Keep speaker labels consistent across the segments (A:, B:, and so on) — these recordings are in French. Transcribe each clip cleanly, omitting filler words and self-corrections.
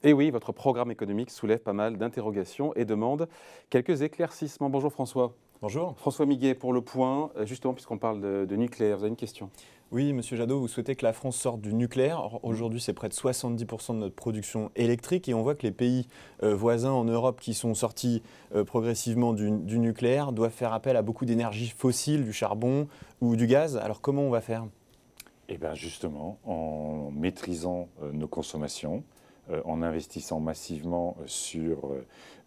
A: Et oui, votre programme économique soulève pas mal d'interrogations et demande quelques éclaircissements. Bonjour François.
B: Bonjour.
A: François Miguet pour Le Point, justement puisqu'on parle de nucléaire, vous avez une question?
B: Oui, Monsieur Jadot, vous souhaitez que la France sorte du nucléaire. Or, aujourd'hui, c'est près de 70% de notre production électrique et on voit que les pays voisins en Europe qui sont sortis progressivement du nucléaire doivent faire appel à beaucoup d'énergie fossile, du charbon ou du gaz. Alors comment on va faire?
C: Eh bien justement, en maîtrisant nos consommations, en investissant massivement sur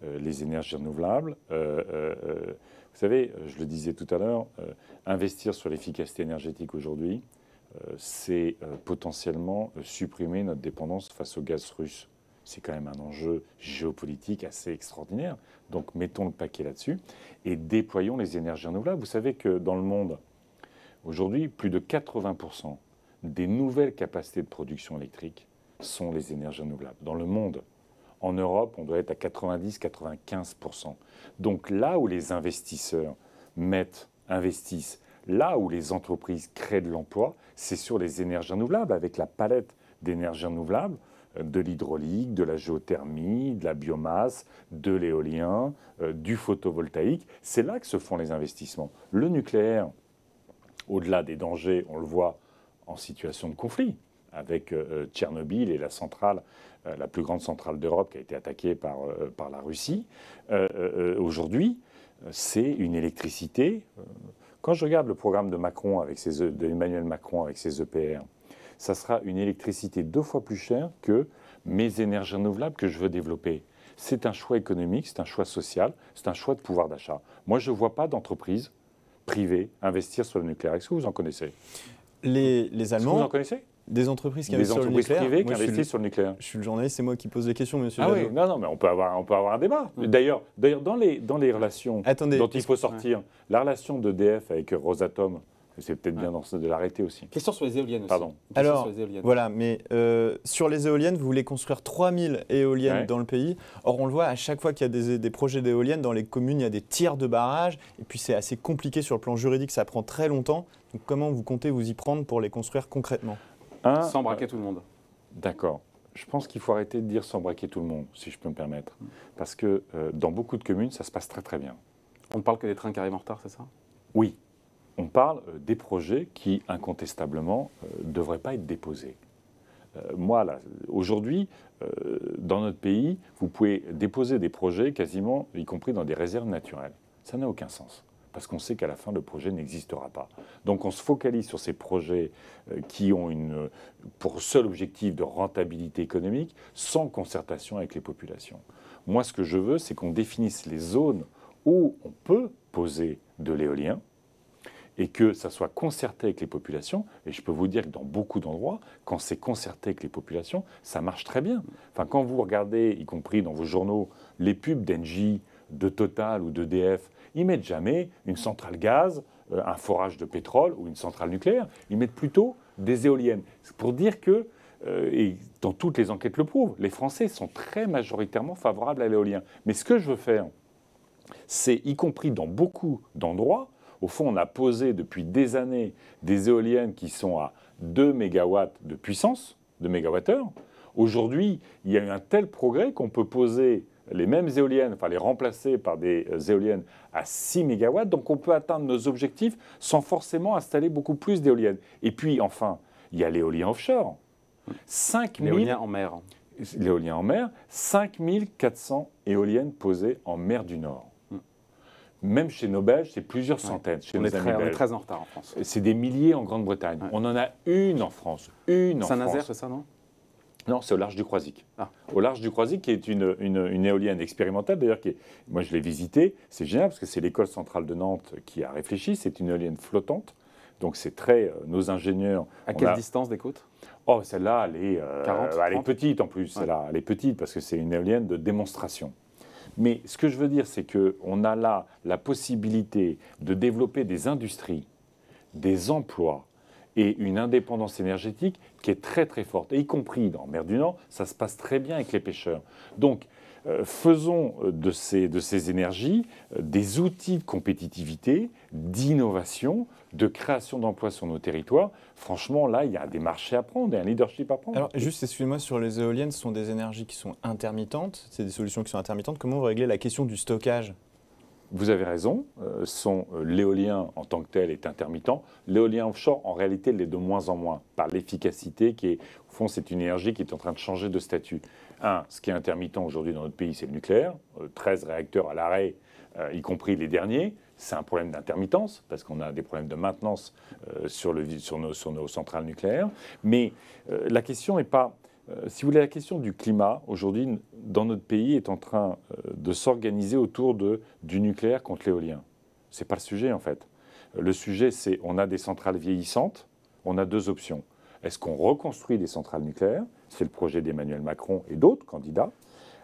C: les énergies renouvelables. Vous savez, je le disais tout à l'heure, investir sur l'efficacité énergétique aujourd'hui, c'est potentiellement supprimer notre dépendance face au gaz russe. C'est quand même un enjeu géopolitique assez extraordinaire. Donc mettons le paquet là-dessus et déployons les énergies renouvelables. Vous savez que dans le monde, aujourd'hui, plus de 80% des nouvelles capacités de production électrique sont les énergies renouvelables. Dans le monde, en Europe, on doit être à 90-95%. Donc là où les investisseurs investissent, là où les entreprises créent de l'emploi, c'est sur les énergies renouvelables, avec la palette d'énergies renouvelables, de l'hydraulique, de la géothermie, de la biomasse, de l'éolien, du photovoltaïque. C'est là que se font les investissements. Le nucléaire, au-delà des dangers, on le voit en situation de conflit, avec Tchernobyl et la centrale, la plus grande centrale d'Europe qui a été attaquée par la Russie. Aujourd'hui, c'est une électricité. Quand je regarde le programme de Macron d'Emmanuel Macron avec ses EPR, ça sera une électricité 2 fois plus chère que mes énergies renouvelables que je veux développer. C'est un choix économique, c'est un choix social, c'est un choix de pouvoir d'achat. Moi, je ne vois pas d'entreprise privée investir sur le nucléaire. Est-ce que vous en connaissez?
B: Les
C: Est-ce que
B: Allemands,
C: vous en connaissez?
B: des entreprises qui
C: Des
B: investissent sur le
C: entreprises
B: nucléaire.
C: privées qui
B: Moi,
C: investissent sur le nucléaire.
B: je suis le journaliste, c'est moi qui pose les questions, Monsieur
C: Ah
B: Jadot.
C: oui, non, mais on peut avoir un débat. D'ailleurs, dans les relations
B: Attendez,
C: dont il faut sortir, la relation d'EDF avec Rosatom, c'est peut-être bien de l'arrêter aussi.
A: Question sur les éoliennes aussi.
C: Pardon.
A: Une question
B: Alors,
A: sur les éoliennes.
B: voilà, mais sur les éoliennes, vous voulez construire 3000 éoliennes
C: Ouais.
B: dans le pays. Or, on le voit, à chaque fois qu'il y a des projets d'éoliennes, dans les communes, il y a des tirs de barrages. Et puis, c'est assez compliqué sur le plan juridique, ça prend très longtemps. Donc, comment vous comptez vous y prendre pour les construire concrètement?
A: Sans braquer tout le monde.
C: D'accord. Je pense qu'il faut arrêter de dire sans braquer tout le monde, si je peux me permettre. Parce que dans beaucoup de communes, ça se passe très très bien.
A: On ne parle que des trains qui arrivent en retard, c'est ça?
C: Oui, on parle des projets qui, incontestablement, ne devraient pas être déposés. Moi, là, aujourd'hui, dans notre pays, vous pouvez déposer des projets quasiment, y compris dans des réserves naturelles. Ça n'a aucun sens, parce qu'on sait qu'à la fin, le projet n'existera pas. Donc on se focalise sur ces projets qui ont pour seul objectif de rentabilité économique, sans concertation avec les populations. Moi, ce que je veux, c'est qu'on définisse les zones où on peut poser de l'éolien, et que ça soit concerté avec les populations. Et je peux vous dire que dans beaucoup d'endroits, quand c'est concerté avec les populations, ça marche très bien. Enfin, quand vous regardez, y compris dans vos journaux, les pubs d'Engie, de Total ou d'EDF, ils mettent jamais une centrale gaz, un forage de pétrole ou une centrale nucléaire. Ils mettent plutôt des éoliennes. C'est pour dire que, et dans toutes les enquêtes le prouvent, les Français sont très majoritairement favorables à l'éolien. Mais ce que je veux faire, c'est, y compris dans beaucoup d'endroits, au fond, on a posé depuis des années des éoliennes qui sont à 2 mégawatts de puissance, 2 mégawattheures. Aujourd'hui, il y a eu un tel progrès qu'on peut poser les mêmes éoliennes, enfin les remplacer par des éoliennes à 6 mégawatts. Donc on peut atteindre nos objectifs sans forcément installer beaucoup plus d'éoliennes. Et puis enfin, il y a l'éolien offshore. 5000
A: L'éolien en mer.
C: L'éolien en mer, 5400 éoliennes posées en mer du Nord. Même chez nos Belges, c'est plusieurs centaines. Chez
A: On
C: nos
A: est
C: amis belges.
A: très en retard en France.
C: C'est des milliers en Grande-Bretagne.
A: Ouais.
C: On en a une en France. Une en
A: Saint-Nazaire, c'est
C: France.
A: ça, non?
C: Non, c'est au large du Croisic.
A: Ah.
C: Au large du Croisic, qui est une éolienne expérimentale, d'ailleurs, moi je l'ai visitée. C'est génial parce que c'est l'école centrale de Nantes qui a réfléchi. C'est une éolienne flottante. Donc c'est très. Nos ingénieurs.
A: À quelle distance des côtes?
C: Oh, celle-là, elle est
A: 40,
C: elle est
A: 30.
C: petite en plus. Celle-là, elle est petite parce que c'est une éolienne de démonstration. Mais ce que je veux dire, c'est qu'on a là la possibilité de développer des industries, des emplois et une indépendance énergétique qui est très très forte, et y compris dans la mer du Nord, ça se passe très bien avec les pêcheurs. Donc, faisons de ces énergies des outils de compétitivité, d'innovation, de création d'emplois sur nos territoires. Franchement, là, il y a des marchés à prendre et un leadership à prendre.
B: Alors, juste, excusez-moi, sur les éoliennes, ce sont des énergies qui sont intermittentes, c'est des solutions qui sont intermittentes. Comment vous réglez la question du stockage ?
C: Vous avez raison, l'éolien en tant que tel est intermittent. L'éolien offshore, en réalité, l'est de moins en moins, par l'efficacité qui est, au fond, c'est une énergie qui est en train de changer de statut. Ce qui est intermittent aujourd'hui dans notre pays, c'est le nucléaire. 13 réacteurs à l'arrêt, y compris les derniers. C'est un problème d'intermittence, parce qu'on a des problèmes de maintenance sur nos centrales nucléaires. Mais la question n'est pas... si vous voulez, la question du climat, aujourd'hui, dans notre pays, est en train de s'organiser autour du nucléaire contre l'éolien. Ce n'est pas le sujet, en fait. Le sujet, c'est on a des centrales vieillissantes, on a deux options. Est-ce qu'on reconstruit des centrales nucléaires ? C'est le projet d'Emmanuel Macron et d'autres candidats.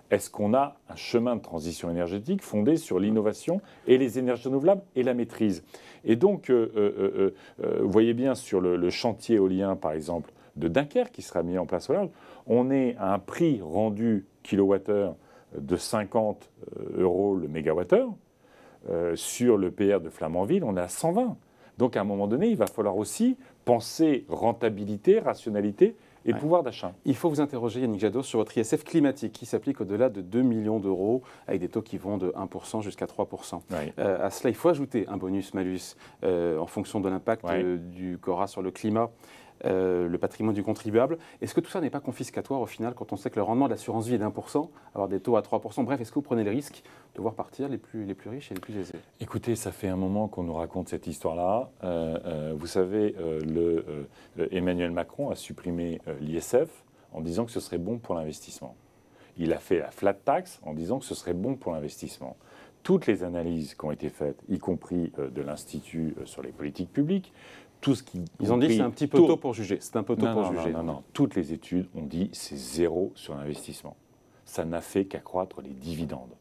C: Est-ce qu'on a un chemin de transition énergétique fondé sur l'innovation et les énergies renouvelables et la maîtrise ? Et donc, vous voyez bien sur le chantier éolien, par exemple, de Dunkerque qui sera mis en place au large, on est à un prix rendu kilowattheure de 50 € le mégawattheure. Sur le PR de Flamanville, on est à 120. Donc à un moment donné, il va falloir aussi penser rentabilité, rationalité et pouvoir d'achat.
A: Il faut vous interroger, Yannick Jadot, sur votre ISF climatique qui s'applique au-delà de 2 millions d'euros avec des taux qui vont de 1% jusqu'à 3%. À cela, il faut ajouter un bonus-malus en fonction de l'impact du CORA sur le climat. Le patrimoine du contribuable. Est-ce que tout ça n'est pas confiscatoire au final quand on sait que le rendement de l'assurance vie est d'1%, avoir des taux à 3%? Bref, est-ce que vous prenez le risque de voir partir les plus riches et les plus aisés?
C: Écoutez, ça fait un moment qu'on nous raconte cette histoire-là. Vous savez, Emmanuel Macron a supprimé l'ISF en disant que ce serait bon pour l'investissement. Il a fait la flat tax en disant que ce serait bon pour l'investissement. Toutes les analyses qui ont été faites, y compris de l'Institut sur les politiques publiques,
A: ils ont dit que c'est un petit peu tôt pour juger. C'est un peu tôt pour juger.
C: Non. Toutes les études ont dit que c'est zéro sur l'investissement. Ça n'a fait qu'accroître les dividendes.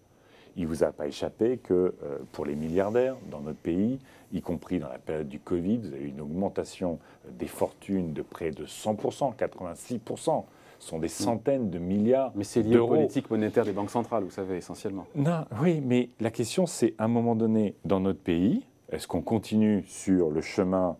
C: Il ne vous a pas échappé que pour les milliardaires dans notre pays, y compris dans la période du Covid, vous avez eu une augmentation des fortunes de près de 100%, 86%. Ce sont des centaines de milliards d'euros.
A: Mais c'est lié aux politiques monétaires des banques centrales, vous savez, essentiellement.
C: Non, oui, mais la question, c'est à un moment donné, dans notre pays, est-ce qu'on continue sur le chemin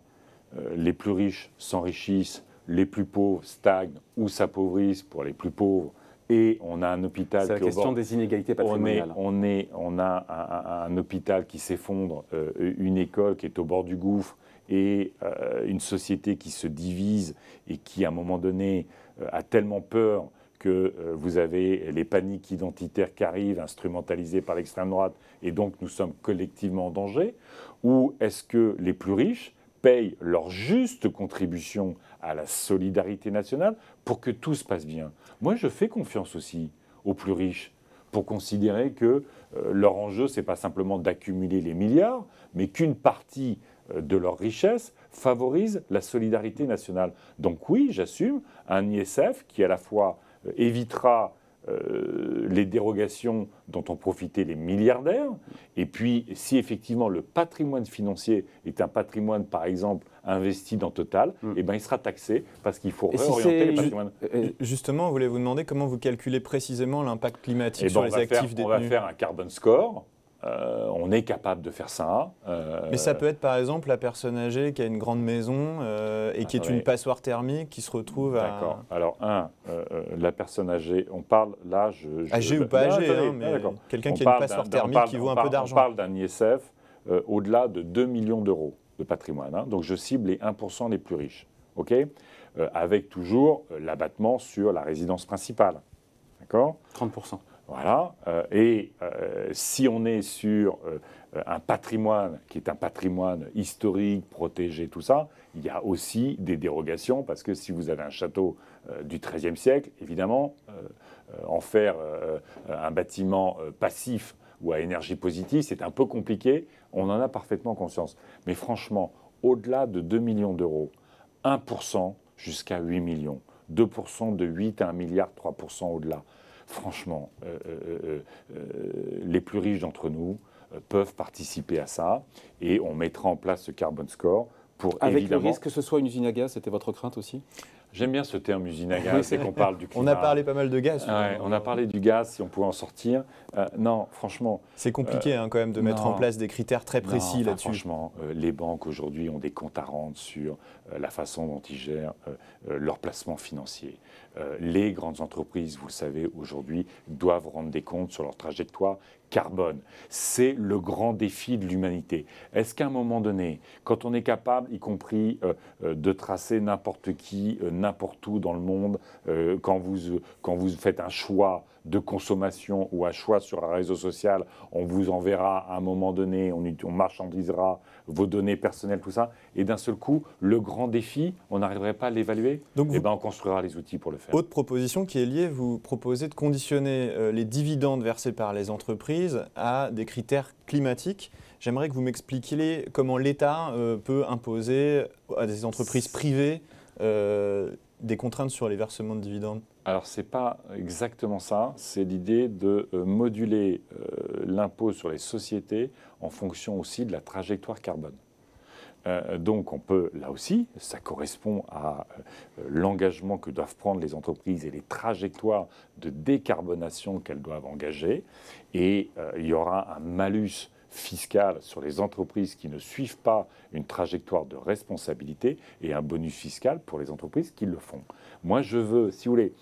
C: les plus riches s'enrichissent, les plus pauvres stagnent ou s'appauvrissent pour les plus pauvres, et on a un hôpital...
A: C'est la question des inégalités patrimoniales.
C: On a un hôpital qui s'effondre, une école qui est au bord du gouffre, et une société qui se divise et qui, à un moment donné, a tellement peur que vous avez les paniques identitaires qui arrivent, instrumentalisées par l'extrême droite, et donc nous sommes collectivement en danger? Ou est-ce que les plus riches payent leur juste contribution à la solidarité nationale pour que tout se passe bien? Moi, je fais confiance aussi aux plus riches pour considérer que leur enjeu, ce n'est pas simplement d'accumuler les milliards, mais qu'une partie de leur richesse favorise la solidarité nationale. Donc oui, j'assume un ISF qui à la fois évitera les dérogations dont ont profité les milliardaires, et puis si effectivement le patrimoine financier est un patrimoine, par exemple, investi dans Total, eh ben, il sera taxé parce qu'il faut réorienter les patrimoines.
B: Justement, je voulais vous demander comment vous calculez précisément l'impact climatique sur les actifs détenus.
C: On va faire un carbon score. On est capable de faire ça.
B: Mais ça peut être par exemple la personne âgée qui a une grande maison et qui est une passoire thermique qui se retrouve à...
C: D'accord. Alors, la personne âgée, on parle là...
B: Âgée ou pas âgée, mais quelqu'un qui a une passoire thermique qui vaut un peu d'argent.
C: On parle d'un ISF au-delà de 2 millions d'euros de patrimoine. Donc je cible les 1% les plus riches. Okay, avec toujours l'abattement sur la résidence principale. D'accord ?
A: 30%.
C: Voilà, si on est sur un patrimoine qui est un patrimoine historique, protégé, tout ça, il y a aussi des dérogations, parce que si vous avez un château du XIIIe siècle, évidemment, en faire un bâtiment passif ou à énergie positive, c'est un peu compliqué, on en a parfaitement conscience. Mais franchement, au-delà de 2 millions d'euros, 1% jusqu'à 8 millions, 2% de 8 à 1 milliard, 3% au-delà. Franchement, les plus riches d'entre nous peuvent participer à ça, et on mettra en place ce carbon score pour
A: avec
C: évidemment...
A: le risque que ce soit une usine à gaz, c'était votre crainte aussi?
C: J'aime bien ce terme usine à gaz, c'est qu'on parle du climat.
B: On a parlé pas mal de gaz.
C: Ouais, on a parlé du gaz, si on pouvait en sortir. Non, franchement...
B: C'est compliqué quand même de mettre en place des critères très précis là-dessus.
C: Franchement, les banques aujourd'hui ont des comptes à rendre sur la façon dont ils gèrent leurs placements financiers. Les grandes entreprises, vous le savez, aujourd'hui, doivent rendre des comptes sur leur trajectoire carbone. C'est le grand défi de l'humanité. Est-ce qu'à un moment donné, quand on est capable, y compris de tracer n'importe qui, n'importe où dans le monde, quand vous faites un choix de consommation ou un choix sur un réseau social, on vous enverra à un moment donné, on marchandisera vos données personnelles, tout ça, et d'un seul coup, le grand défi, on n'arriverait pas à l'évaluer, et ben on construira les outils pour le faire.
B: Autre proposition qui est liée, vous proposez de conditionner les dividendes versés par les entreprises à des critères climatiques. J'aimerais que vous m'expliquiez comment l'État peut imposer à des entreprises privées des contraintes sur les versements de dividendes.
C: Alors, ce n'est pas exactement ça. C'est l'idée de moduler l'impôt sur les sociétés en fonction aussi de la trajectoire carbone. Donc, on peut, là aussi, ça correspond à l'engagement que doivent prendre les entreprises et les trajectoires de décarbonation qu'elles doivent engager. Et il y aura un malus fiscal sur les entreprises qui ne suivent pas une trajectoire de responsabilité et un bonus fiscal pour les entreprises qui le font. Moi, je veux, si vous voulez,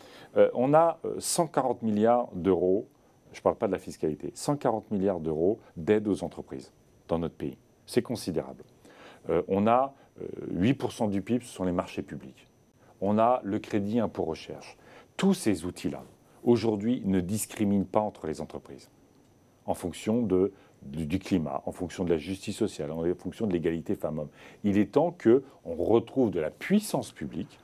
C: on a 140 milliards d'euros, je ne parle pas de la fiscalité, 140 milliards d'euros d'aide aux entreprises dans notre pays. C'est considérable. On a 8% du PIB, ce sont les marchés publics. On a le crédit impôt recherche. Tous ces outils-là, aujourd'hui, ne discriminent pas entre les entreprises en fonction du climat, en fonction de la justice sociale, en fonction de l'égalité femmes-hommes. Il est temps qu'on retrouve de la puissance publique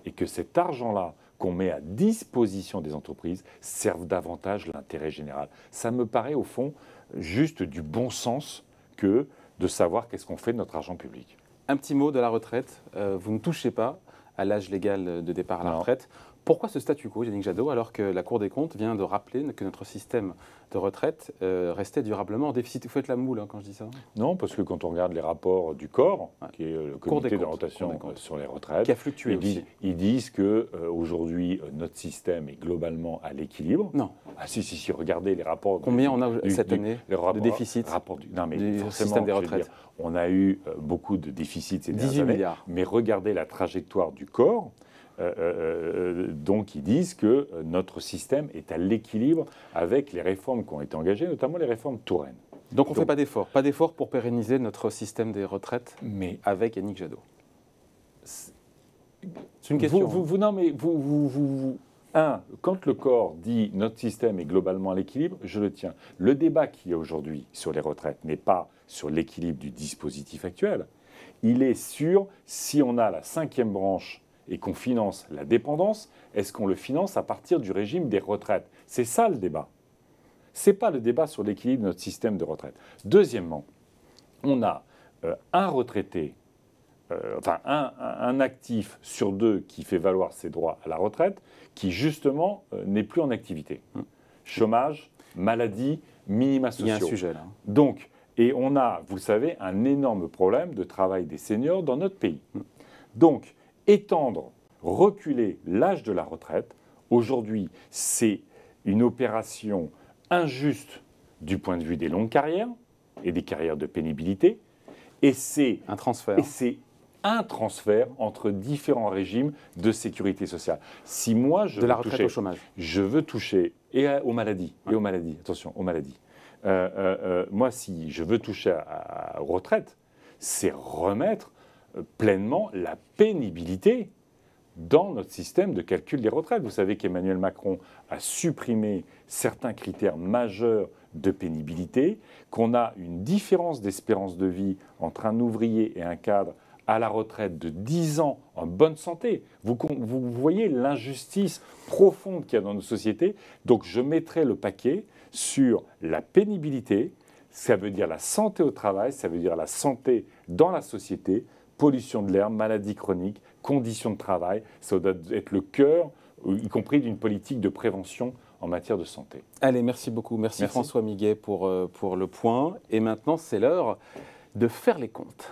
C: et que cet argent-là qu'on met à disposition des entreprises serve davantage l'intérêt général. Ça me paraît au fond juste du bon sens que de savoir qu'est-ce qu'on fait de notre argent public.
A: Un petit mot de la retraite. Vous ne touchez pas à l'âge légal de départ à la retraite. Pourquoi ce statu quo, Yannick Jadot, alors que la Cour des comptes vient de rappeler que notre système de retraite restait durablement en déficit? Vous faites la moule quand je dis ça?
C: Non, parce que quand on regarde les rapports du COR, qui est le comité de rotation sur les retraites,
A: qui a fluctué aussi.
C: Ils disent qu'aujourd'hui, notre système est globalement à l'équilibre.
A: Non.
C: Ah si, regardez les rapports.
A: Combien on a cette année de déficit
C: du système des retraites? On a eu beaucoup de déficits ces dernières années,
A: milliards.
C: Mais regardez la trajectoire du COR. Donc ils disent que notre système est à l'équilibre avec les réformes qui ont été engagées, notamment les réformes Touraine.
A: Donc on ne fait pas d'effort pour pérenniser notre système des retraites avec Yannick Jadot. C'est une question.
C: Quand le corps dit notre système est globalement à l'équilibre, je le tiens. Le débat qu'il y a aujourd'hui sur les retraites n'est pas sur l'équilibre du dispositif actuel. Il est sur si on a la 5e branche et qu'on finance la dépendance, est-ce qu'on le finance à partir du régime des retraites? C'est ça le débat. Ce n'est pas le débat sur l'équilibre de notre système de retraite. Deuxièmement, on a un retraité, un actif sur 2 qui fait valoir ses droits à la retraite, qui justement n'est plus en activité. Chômage, maladie, minima sociaux.
A: Il y a un sujet là.
C: Donc, et on a, vous le savez, un énorme problème de travail des seniors dans notre pays. Donc, étendre, reculer l'âge de la retraite, aujourd'hui, c'est une opération injuste du point de vue des longues carrières et des carrières de pénibilité. Et c'est
A: un transfert.
C: Entre différents régimes de sécurité sociale. Si moi, je veux
A: la retraite
C: toucher,
A: au chômage.
C: Je veux toucher aux maladies, attention, aux maladies. Moi, si je veux toucher aux retraites, c'est remettre pleinement la pénibilité dans notre système de calcul des retraites. Vous savez qu'Emmanuel Macron a supprimé certains critères majeurs de pénibilité, qu'on a une différence d'espérance de vie entre un ouvrier et un cadre à la retraite de 10 ans en bonne santé. Vous voyez l'injustice profonde qu'il y a dans nos sociétés. Donc je mettrai le paquet sur la pénibilité, ça veut dire la santé au travail, ça veut dire la santé dans la société, pollution de l'air, maladies chroniques, conditions de travail, ça doit être le cœur, y compris d'une politique de prévention en matière de santé.
A: Allez, merci beaucoup. Merci. François Miguet pour le point. Et maintenant, c'est l'heure de faire les comptes.